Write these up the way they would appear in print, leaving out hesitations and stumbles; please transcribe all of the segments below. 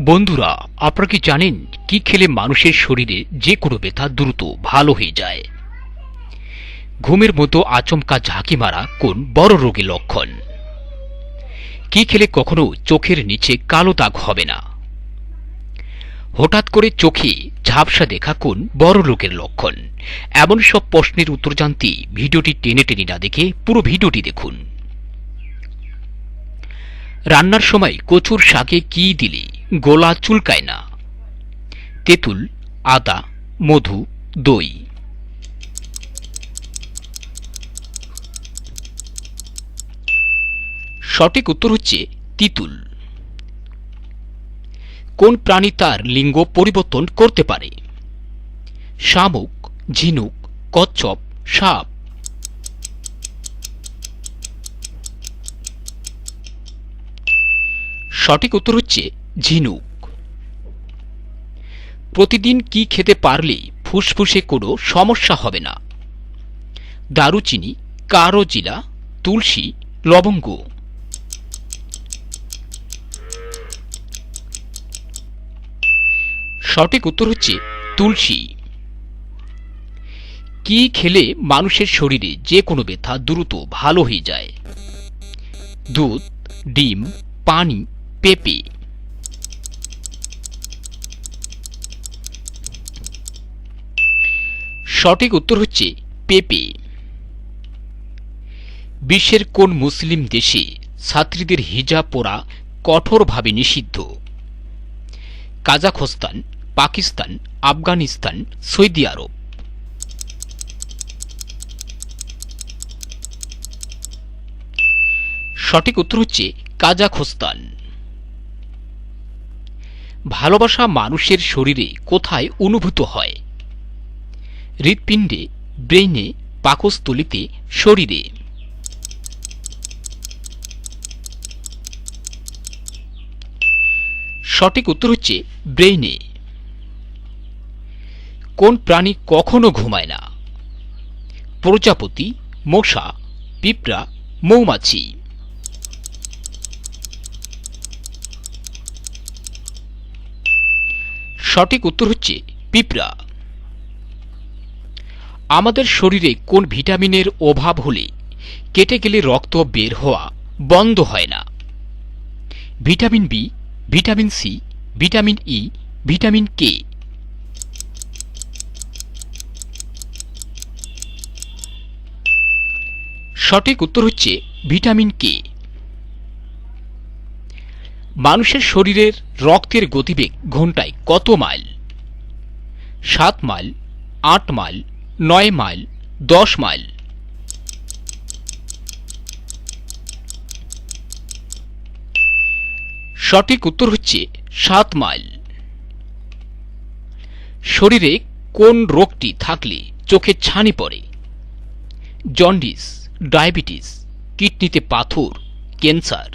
বন্ধুরা, আপনারা কি জানেন কি খেলে মানুষের শরীরে যে কোনো ব্যথা দ্রুত ভালো হয়ে যায়? ঘুমের মতো আচমকা ঝাঁকি মারা কোন বড় রোগের লক্ষণ? কি খেলে কখনো চোখের নিচে কালো দাগ হবে না? হঠাৎ করে চোখে ঝাপসা দেখা কোন বড় রোগের লক্ষণ? এমন সব প্রশ্নের উত্তর জানতে ভিডিওটি টেনে টেনে না দেখে পুরো ভিডিওটি দেখুন। রান্নার সময় কচুর শাকে কি দিলে গলা চুলকায় না? তেঁতুল, আদা, মধু, দই। সঠিক উত্তর হচ্ছে তিতুল। কোন প্রাণী তার লিঙ্গ পরিবর্তন করতে পারে? শামুক, ঝিনুক, কচ্ছপ, সাপ। সঠিক উত্তর হচ্ছে ঝিনুক। প্রতিদিন কি খেতে পারলে ফুসফুসে কোনো সমস্যা হবে না? দারুচিনি, কারোজিরা, তুলসী, লবঙ্গ। সঠিক উত্তর হচ্ছে তুলসী। কি খেলে মানুষের শরীরে যে কোনো ব্যথা দ্রুত ভালো হয়ে যায়? দুধ, ডিম, পানি, পেঁপে। সঠিক উত্তর হচ্ছে পেঁপে। বিশ্বের কোন মুসলিম দেশে ছাত্রীদের হিজাব পরা কঠোরভাবে নিষিদ্ধ? কাজাখস্তান, পাকিস্তান, আফগানিস্তান, সৌদি আরব। সঠিক উত্তর হচ্ছে কাজাখস্তান। ভালোবাসা মানুষের শরীরে কোথায় অনুভূত হয়? হৃৎপিণ্ডে, ব্রেইনে, পাকস্থলীতে, শরীরে। সঠিক উত্তর হচ্ছে ব্রেইনে। কোন প্রাণী কখনো ঘুমায় না? প্রজাপতি, মশা, পিঁপড়া, মৌমাছি। সঠিক উত্তর হচ্ছে পিঁপড়া। আমাদের শরীরে কোন ভিটামিনের অভাব হলে কেটে গেলে রক্ত বের হওয়া বন্ধ হয় না? Vitamin B, vitamin C, vitamin E, vitamin K. সঠিক উত্তর হচ্ছে ভিটামিন কে। মানুষের শরীরের রক্তের গতিবেগ ঘন্টায় কত mile? 7 mile, 8 mile, 9 mile, 10 mile. সঠিক উত্তর হচ্ছে 7 মাইল। শরীরে কোন রোগটি থাকলে চোখে ছানি পড়ে? জন্ডিস, ডায়াবেটিস, কিডনিতে পাথর, ক্যান্সার।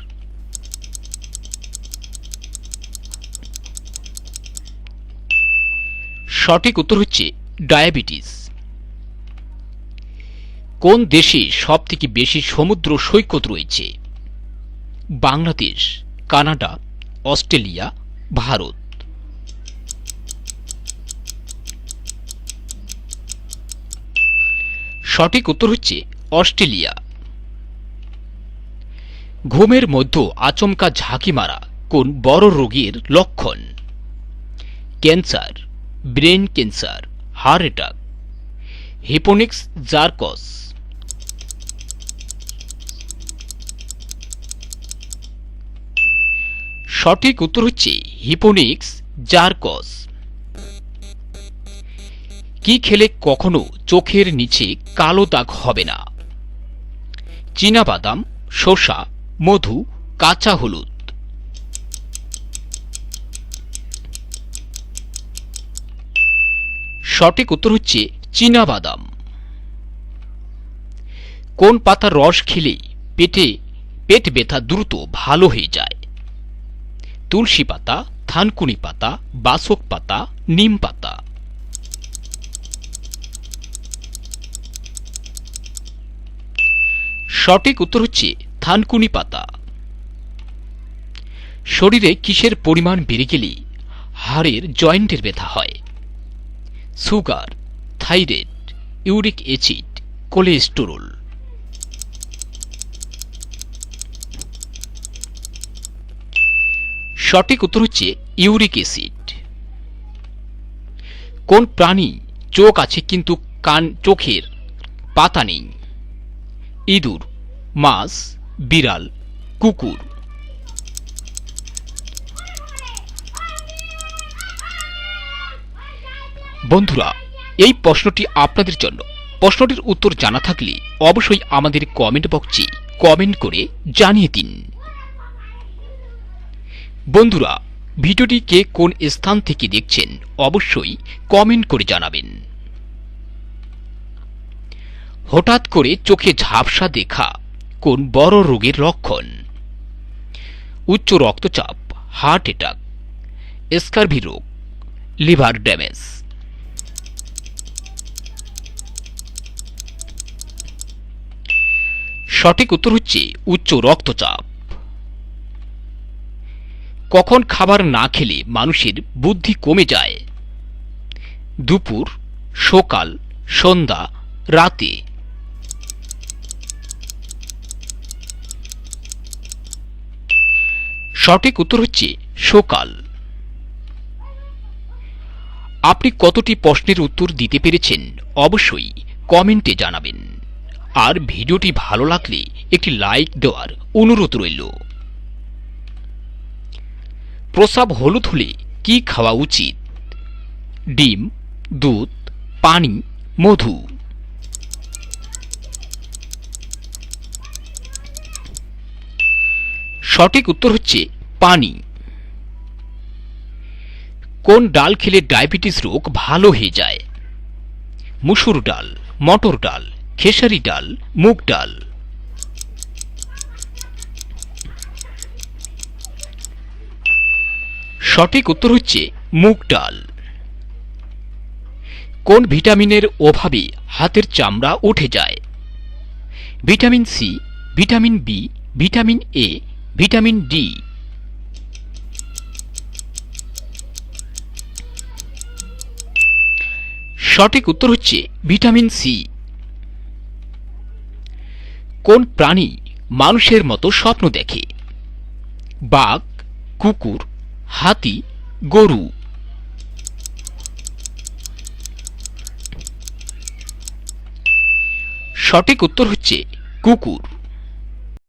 সঠিক উত্তর হচ্ছে ডায়াবেটিস। কোন দেশে সবথেকে বেশি সমুদ্র সৈকত রয়েছে? Bangladesh, Canada, Australia, Bharat. সঠিক উত্তর হচ্ছে অস্ট্রেলিয়া। ঘুমের মধ্যে আচমকা ঝাঁকি মারা কোন বড় রোগের লক্ষণ? Cancer, brain cancer, heart attack, hypnic jerks. সঠিক উত্তর হচ্ছে হিপোনিক্স জারকস। কি খেলে কখনো চোখের নিচে কালো দাগ হবে না? চীনাবাদাম, শসা, মধু, কাঁচা হলুদ। সঠিক উত্তর হচ্ছে চীনাবাদাম। কোন পাতার রস খেলে পেট ব্যথা দ্রুত ভালো হয়ে যায়? তুলসী পাতা, থানকুনি পাতা, বাসক পাতা, নিম পাতা। সঠিক উত্তর হচ্ছে থানকুনি পাতা। শরীরে কিসের পরিমাণ বেড়ে গেলে হাড়ের জয়েন্টের ব্যথা হয়? Sugar, thyroid, uric acid, cholesterol. সঠিক উত্তর হচ্ছে ইউরিক অ্যাসিড। কোন প্রাণী চোখ আছে কিন্তু চোখের পাতা নেই? ইঁদুর, মাছ, বিড়াল, কুকুর। বন্ধুরা, এই প্রশ্নটি আপনাদের জন্য। প্রশ্নটির উত্তর জানা থাকলে অবশ্যই আমাদের কমেন্ট বক্সে কমেন্ট করে জানিয়ে দিন। বন্ধুরা, ভিডিওটি কে কোন স্থান থেকে দেখছেন অবশ্যই কমেন্ট করে জানাবেন। হঠাৎ করে চোখে ঝাপসা দেখা কোন বড় রোগের লক্ষণ? উচ্চ রক্তচাপ, হার্ট অ্যাটাক, স্কারভি রোগ, লিভার ড্যামেজ। সঠিক উত্তর হচ্ছে উচ্চ রক্তচাপ। কখন খাবার না খেলে মানুষের বুদ্ধি কমে যায়? দুপুর, সকাল, সন্ধ্যা, রাতে। সঠিক উত্তর হচ্ছে সকাল। আপনি কতটি প্রশ্নের উত্তর দিতে পেরেছেন অবশ্যই কমেন্টে জানাবেন। আর ভিডিওটি ভালো লাগলে একটি লাইক দেওয়ার অনুরোধ রইল। প্রস্রাব হলুদ হলে কি খাওয়া উচিত? ডিম, দুধ, পানি, মধু। সঠিক উত্তর হচ্ছে পানি। কোন ডাল খেলে ডায়াবেটিস রোগ ভালো হয়ে যায়? মুসুর ডাল, মটর ডাল, খেসারি ডাল, মুগ ডাল। সঠিক উত্তর হচ্ছে মুগ ডাল। কোন ভিটামিনের অভাবে হাতের চামড়া উঠে যায়? Vitamin C, vitamin B, vitamin A, vitamin D. সঠিক উত্তর হচ্ছে ভিটামিন সি। কোন প্রাণী মানুষের মতো স্বপ্ন দেখে? বাঘ, কুকুর, হাতি, গরু। সঠিক উত্তর হচ্ছে কুকুর।